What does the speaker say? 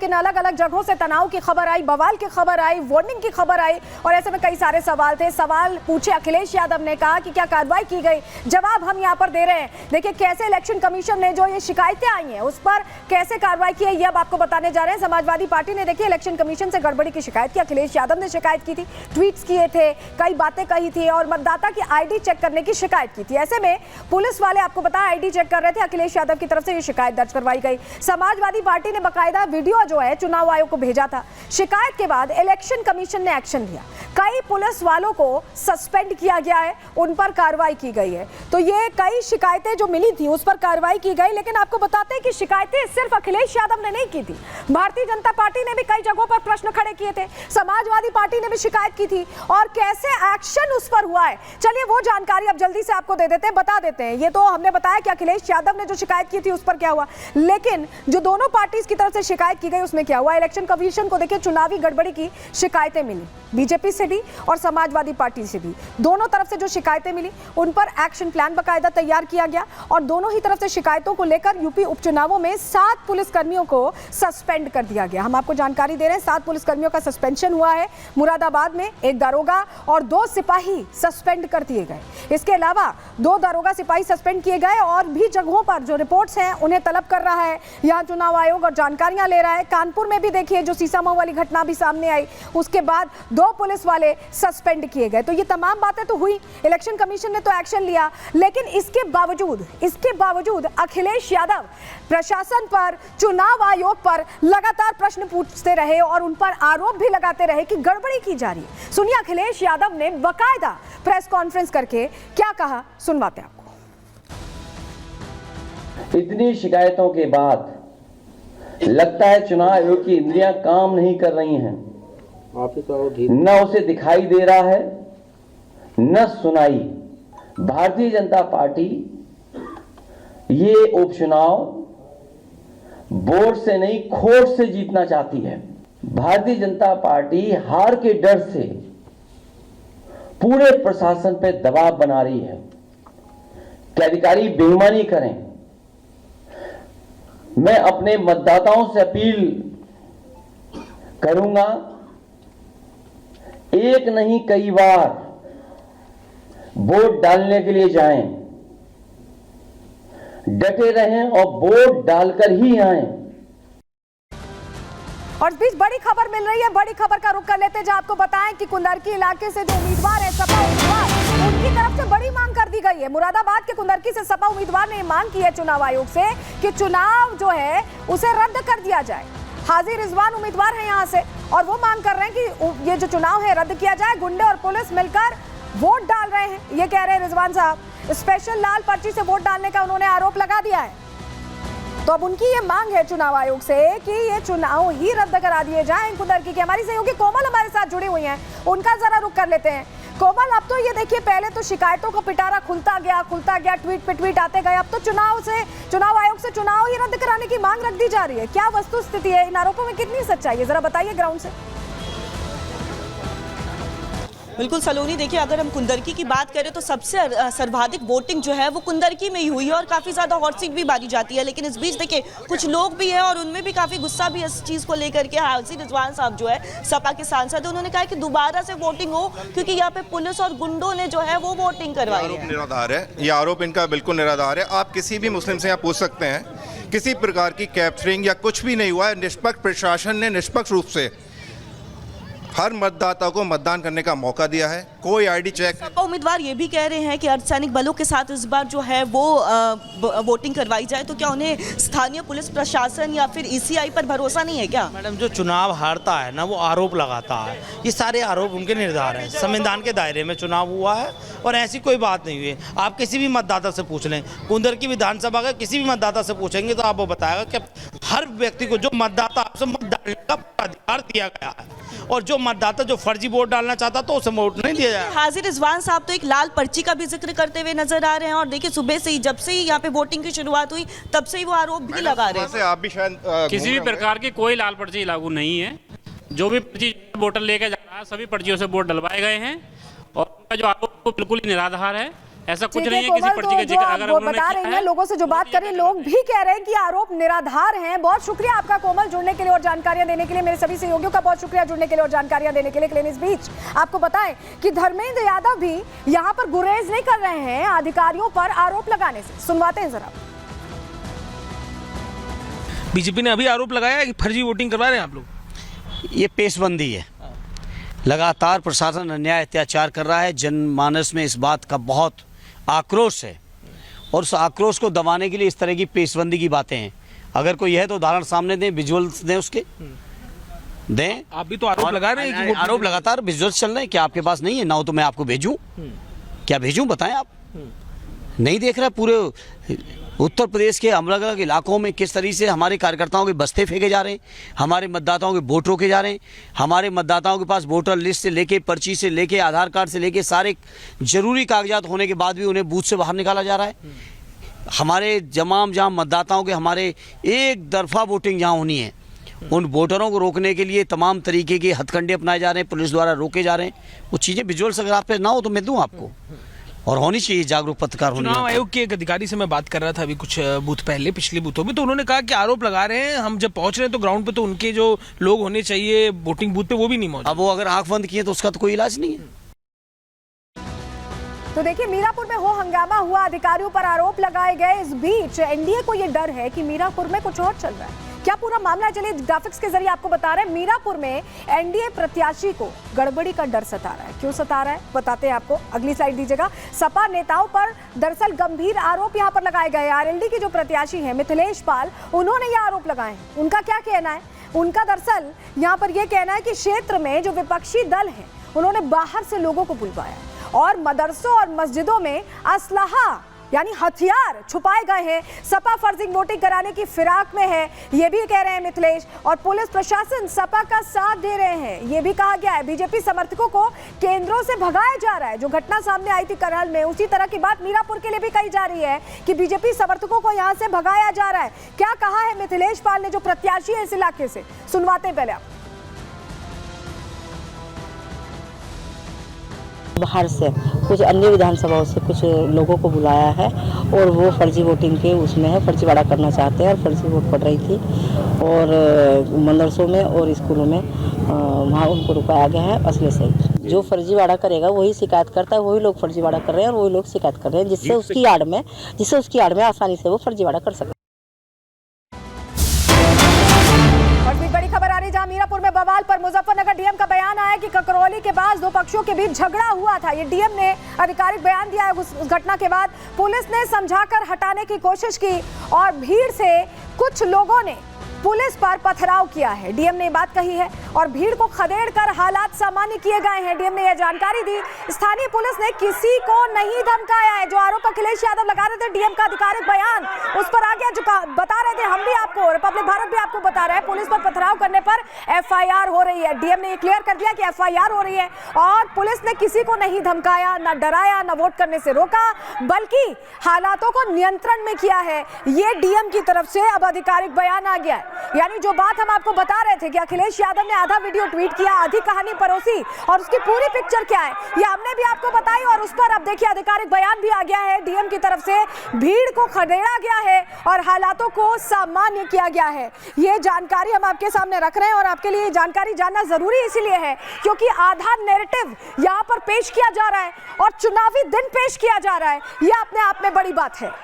लेकिन अलग अलग जगहों से तनाव की खबर आई, बवाल की खबर आई, वार्निंग की खबर आई और ऐसे में कई सारे सवाल थे। सवाल पूछे अखिलेश यादव ने, कहा कि क्या कार्रवाई की गई, जवाब हम यहाँ पर दे रहे हैं। देखिए कैसे इलेक्शन कमीशन ने जो ये शिकायतें आई हैं उस पर कैसे कार्रवाई की है ये अब आपको बताने जा रहे हैं। समाजवादी पार्टी ने देखिए इलेक्शन कमीशन से गड़बड़ी की शिकायत की, अखिलेश यादव ने शिकायत की थी, ट्वीट्स किए थे, कई बातें कही थी और मतदाता की आईडी चेक करने की शिकायत की थी। ऐसे में पुलिस वाले आपको बताया आईडी चेक कर रहे थे, अखिलेश यादव की तरफ से ये शिकायत दर्ज करवाई गई। समाजवादी पार्टी ने बकायदा वीडियो जो है चुनाव आयोग को भेजा था। शिकायत के बाद इलेक्शन कमीशन ने एक्शन लिया, कई पुलिस वालों को सस्पेंड किया गया है, उन पर कार्रवाई की गई है। तो ये कई शिकायतें जो मिली थी उस पर कार्रवाई की गई। लेकिन आपको बताते हैं कि शिकायतें सिर्फ अखिलेश यादव ने नहीं की थी, भारतीय जनता पार्टी ने भी कई जगहों पर प्रश्न खड़े किए थे, समाजवादी पार्टी ने भी शिकायत की थी और कैसे एक्शन उस पर हुआ है चलिए वो जानकारी अब जल्दी से आपको दे देते हैं, बता देते हैं। ये तो हमने बताया कि अखिलेश यादव ने जो शिकायत की थी उस पर क्या हुआ, लेकिन जो दोनों पार्टीज की तरफ से शिकायत की गई उसमें क्या हुआ। इलेक्शन कमीशन को देखिए चुनावी गड़बड़ी की शिकायतें मिली, बीजेपी से भी और समाजवादी पार्टी से भी, दोनों तरफ से जो शिकायतें मिली उन पर एक्शन प्लान बकायदा तैयार किया गया और दोनों ही तरफ से शिकायतों को लेकर यूपी उपचुनावों में 7 पुलिसकर्मियों को सस्पेंड कर दिया गया। हम आपको जानकारी दे रहे हैं 7 पुलिसकर्मियों का सस्पेंशन हुआ है। मुरादाबाद में एक दारोगा और 2 सिपाही सस्पेंड कर दिए गए। इसके अलावा 2 दारोगा सिपाही सस्पेंड किए गए और भी जगहों पर जो रिपोर्ट्स हैं उन्हें तलब कर रहा है यहाँ चुनाव आयोग और जानकारियां ले रहा है। कानपुर में भी देखिए जो सीसामऊ वाली घटना भी सामने आई, उसके बाद 2 पुलिस वाले सस्पेंड किए गए। तो ये तमाम बातें तो हुई, इलेक्शन कमीशन ने तो एक्शन लिया, लेकिन इसके बावजूद अखिलेश यादव प्रशासन पर, चुनाव आयोग पर लगातार प्रश्न पूछते रहे और उन पर आरोप भी लगाते रहे कि गड़बड़ी की जा रही है। सुनिए अखिलेश यादव ने बाकायदा प्रेस कॉन्फ्रेंस करके क्या कहा, सुनवाते हैं आपको। इतनी शिकायतों के बाद लगता है चुनाव आयोग की इंद्रियां काम नहीं कर रही हैं, न उसे दिखाई दे रहा है न सुनाई। भारतीय जनता पार्टी ये उपचुनाव वोट से नहीं खोट से जीतना चाहती है। भारतीय जनता पार्टी हार के डर से पूरे प्रशासन पे दबाव बना रही है कि अधिकारी बेईमानी करें। मैं अपने मतदाताओं से अपील करूंगा, एक नहीं कई बार वोट डालने के लिए जाएं, डटे रहें और वोट डालकर ही आएं। और इस बीच बड़ी खबर मिल रही है, बड़ी खबर का रुख कर लेते हैं जहां आपको बताएं कि कुंदरकी इलाके से जो उम्मीदवार है सपा उम्मीदवार, उनकी तरफ से बड़ी मांग कर दी गई है। मुरादाबाद के कुंदरकी से सपा उम्मीदवार ने मांग की है चुनाव आयोग से कि चुनाव जो है उसे रद्द कर दिया जाए। हाजी रिजवान उम्मीदवार हैं यहाँ से और वो मांग कर रहे हैं कि ये जो चुनाव है रद्द किया जाए। गुंडे और पुलिस मिलकर वोट डाल रहे हैं, ये कह रहे हैं रिजवान साहब। स्पेशल लाल पर्ची से वोट डालने का उन्होंने आरोप लगा दिया है। तो अब उनकी ये मांग है चुनाव आयोग से कि ये चुनाव ही रद्द करा दिए जाएं। कुंदरकी की हमारी सहयोगी कोमल हमारे साथ जुड़ी हुई हैं, उनका जरा रुख कर लेते हैं। कोमल, अब तो ये देखिए पहले तो शिकायतों का पिटारा खुलता गया, ट्वीट पे ट्वीट आते गए, अब तो चुनाव आयोग से चुनाव ही रद्द कराने की मांग रख दी जा रही है। क्या वस्तु स्थिति है, इन आरोपों में कितनी सच्चाई है, जरा बताइए ग्राउंड से। बिल्कुल सलोनी, देखिए अगर हम कुंदरकी की बात करें तो सबसे सर्वाधिक वोटिंग जो है वो कुंदरकी में ही हुई है और काफ़ी ज़्यादा हॉट सीट भी मानी जाती है। लेकिन इस बीच देखिए कुछ लोग भी हैं और उनमें भी काफ़ी गुस्सा भी इस चीज़ को लेकर के। हाजी रिजवान साहब जो है सपा के सांसद है, उन्होंने कहा कि दोबारा से वोटिंग हो क्योंकि यहाँ पे पुलिस और गुंडों ने जो है वो वोटिंग करवाई है। निराधार है ये आरोप, इनका बिल्कुल निराधार है। आप किसी भी मुस्लिम से यहाँ पूछ सकते हैं, किसी प्रकार की कैप्चरिंग या कुछ भी नहीं हुआ है। निष्पक्ष प्रशासन ने निष्पक्ष रूप से हर मतदाता को मतदान करने का मौका दिया है। कोई आईडी चेक। सपा उम्मीदवार ये भी कह रहे हैं कि अर्धसैनिक बलों के साथ इस बार जो है वो वोटिंग करवाई जाए, तो क्या उन्हें स्थानीय पुलिस प्रशासन या फिर ईसीआई पर भरोसा नहीं है क्या? मैडम, जो चुनाव हारता है ना वो आरोप लगाता है, ये सारे आरोप उनके निर्धार हैं। संविधान के दायरे में चुनाव हुआ है और ऐसी कोई बात नहीं हुई है। आप किसी भी मतदाता से पूछ लें, कुंदरकी विधानसभा का किसी भी मतदाता से पूछेंगे तो आपको बताएगा कि हर व्यक्ति को जो मतदाता आपसे मत डालने का अधिकार दिया गया है और जो मतदाता जो फर्जी वोट डालना चाहता तो उसे वोट नहीं दिया जाए। हाजिर रिजवान साहब तो एक लाल पर्ची का भी जिक्र करते हुए नजर आ रहे हैं और देखिए सुबह से ही जब से ही यहाँ पे वोटिंग की शुरुआत हुई तब से ही वो आरोप भी लगा रहे हैं। आप भी शायद किसी भी प्रकार की कोई लाल पर्ची लागू नहीं है। जो भी पर्ची वोटर लेके जा रहा है सभी पर्चियों से वोट डलवाए गए हैं और उनका जो आरोप बिल्कुल ही निराधार है। ऐसा कुछ ठीक नहीं है किसी कोमल, पर्ची का तो जिक्र जो अगर आप उन्होंने बता किया रही है, हैं, लोगों से जो तो बात ये कर रही हैं, लोग भी कह रहे हैं कि आरोप निराधार हैं। बहुत शुक्रिया आपका कोमल, जुड़ने के लिए और जानकारियां देने के लिए। मेरे सभी सहयोगियों का बहुत शुक्रिया जुड़ने के लिए और जानकारियां देने के लिए। लेकिन इस बीच आपको बताएं कि धर्मेंद्र यादव भी यहां पर गुरेज नहीं कर रहे हैं अधिकारियों पर आरोप लगाने से। सुनवाते हैं जरा। बीजेपी ने अभी आरोप लगाया है कि फर्जी वोटिंग करवा रहे हैं आप लोग। ये पेशबंदी है। लगातार प्रशासन अन्याय अत्याचार कर रहा है। जनमानस में इस बात का बहुत आक्रोश है और उस आक्रोश को दबाने के लिए इस तरह की पेशबंदी की बातें हैं। अगर कोई है तो उदाहरण सामने दें, विजुअल्स दें, उसके दें। आप भी तो आरोप लगा रहे हैं कि आरोप लगातार विजुअल्स चल रहे हैं। क्या आपके पास नहीं है? ना हो तो मैं आपको भेजूं? क्या भेजूं बताएं आप? नहीं देख रहे पूरे उत्तर प्रदेश के अलग अलग इलाकों में किस तरीके से हमारे कार्यकर्ताओं के बस्ते फेंके जा रहे हैं, हमारे मतदाताओं के वोट रोके जा रहे हैं, हमारे मतदाताओं के पास वोटर लिस्ट से लेके, पर्ची से लेके, आधार कार्ड से लेके सारे जरूरी कागजात होने के बाद भी उन्हें बूथ से बाहर निकाला जा रहा है। हमारे तमाम जहाँ मतदाताओं के हमारे एक तरफा वोटिंग जहाँ होनी है, उन वोटरों को रोकने के लिए तमाम तरीके के हथकंडे अपनाए जा रहे हैं, पुलिस द्वारा रोके जा रहे हैं। वो चीज़ें विजुअल्स अगर आप पे ना हो तो मैं दूँ आपको, और होनी चाहिए जागरूक पत्रकार होने। चुनाव आयोग के एक अधिकारी से मैं बात कर रहा था अभी कुछ बूथ पहले, पिछले बूथों में, तो उन्होंने कहा कि आरोप लगा रहे हैं, हम जब पहुंच रहे हैं तो ग्राउंड पे तो उनके जो लोग होने चाहिए वोटिंग बूथ पे वो भी नहीं मौजूद। अब वो अगर आंख बंद किए तो उसका तो कोई इलाज नहीं है। तो देखिए, मीरापुर में हो हंगामा हुआ, अधिकारियों पर आरोप लगाए गए। इस बीच एनडीए को ये डर है कि मीरापुर में कुछ और चल रहा है। क्या पूरा मामला, चलिए ग्राफिक्स के जरिए आपको बता रहे हैं। मीरापुर में एनडीए प्रत्याशी को गड़बड़ी का डर सता रहा है। क्यों सता रहा है बताते हैं आपको, अगली स्लाइड दीजिएगा। सपा नेताओं पर दरअसल गंभीर आरोप यहां पर लगाए गए। आरएलडी के जो प्रत्याशी हैं मिथिलेश पाल, उन्होंने ये आरोप लगाए हैं। उनका क्या कहना है? उनका दरअसल यहां पर यह कहना है कि क्षेत्र में जो विपक्षी दल है उन्होंने बाहर से लोगों को बुलवाया और मदरसों और मस्जिदों में असलहा यानी हथियार छुपाए गए हैं। सपा फर्जी वोटिंग कराने की फिराक में है, ये भी कह रहे हैं मिथिलेश। और पुलिस प्रशासन सपा का साथ दे रहे हैं, ये भी कहा गया है। बीजेपी समर्थकों को केंद्रों से भगाया जा रहा है। जो घटना सामने आई थी करहल में, उसी तरह की बात मीरापुर के लिए भी कही जा रही है कि बीजेपी समर्थकों को यहां से भगाया जा रहा है। क्या कहा है मिथिलेश पाल ने, जो प्रत्याशी है इस इलाके से? सुनवाते पहले आप। बाहर से कुछ अन्य विधानसभाओं से कुछ लोगों को बुलाया है और वो फर्जी वोटिंग के उसमें है, फर्जीवाड़ा करना चाहते हैं और फर्जी वोट पड़ रही थी और मदरसों में और स्कूलों में वहाँ उनको रुकाया गया है असले से। जो फर्जीवाड़ा करेगा वही शिकायत करता है, वही लोग फर्जीवाड़ा कर रहे हैं और वही लोग शिकायत कर रहे हैं, जिससे उसकी आड़ में आसानी से वो फर्जीवाड़ा कर सके। बड़ी खबर आ रही, जहां मीरापुर में बवाल पर मुजफ्फरनगर डीएम का बयान आया कि ककरौली के पास दो पक्षों के बीच झगड़ा हुआ था। ये डीएम ने आधिकारिक बयान दिया है। उस घटना के बाद पुलिस ने समझाकर हटाने की कोशिश की और भीड़ से कुछ लोगों ने पुलिस पर पथराव किया है। डीएम ने बात कही है और भीड़ को खदेड़कर हालात सामान्य किए गए हैं। डीएम ने यह जानकारी दी। स्थानीय पुलिस ने किसी को नहीं धमकाया है। जो आरोप अखिलेश यादव लगा रहे थे, डीएम का आधिकारिक बयान उस पर आ गया। जो बता रहे थे हम भी आपको, रिपब्लिक भारत भी आपको बता रहा है, पुलिस पर पथराव करने पर एफआईआर हो रही है। डीएम ने ये क्लियर कर दिया कि एफआईआर हो रही है और पुलिस ने किसी को नहीं धमकाया, न डराया, न वोट करने से रोका, बल्कि हालातों को नियंत्रण में किया है। ये डीएम की तरफ से अब आधिकारिक बयान आ गया है। यानी जो बात हम आपको बता रहे थे कि अखिलेश यादव ने आधा वीडियो ट्वीट किया, आधी कहानी परोसी और उसकी पूरी पिक्चर क्या है ये हमने भी आपको बताई और उस पर अब देखिए आधिकारिक बयान भी आ गया है। डीएम की तरफ से भीड़ को खदेड़ा गया है और हालातों को सामान्य किया गया है। ये जानकारी हम आपके सामने रख रहे हैं और आपके लिए जानकारी जानना जरूरी इसीलिए है क्योंकि आधा नैरेटिव यहाँ पर पेश किया जा रहा है और चुनावी दिन पेश किया जा रहा है। यह अपने आप में बड़ी बात है।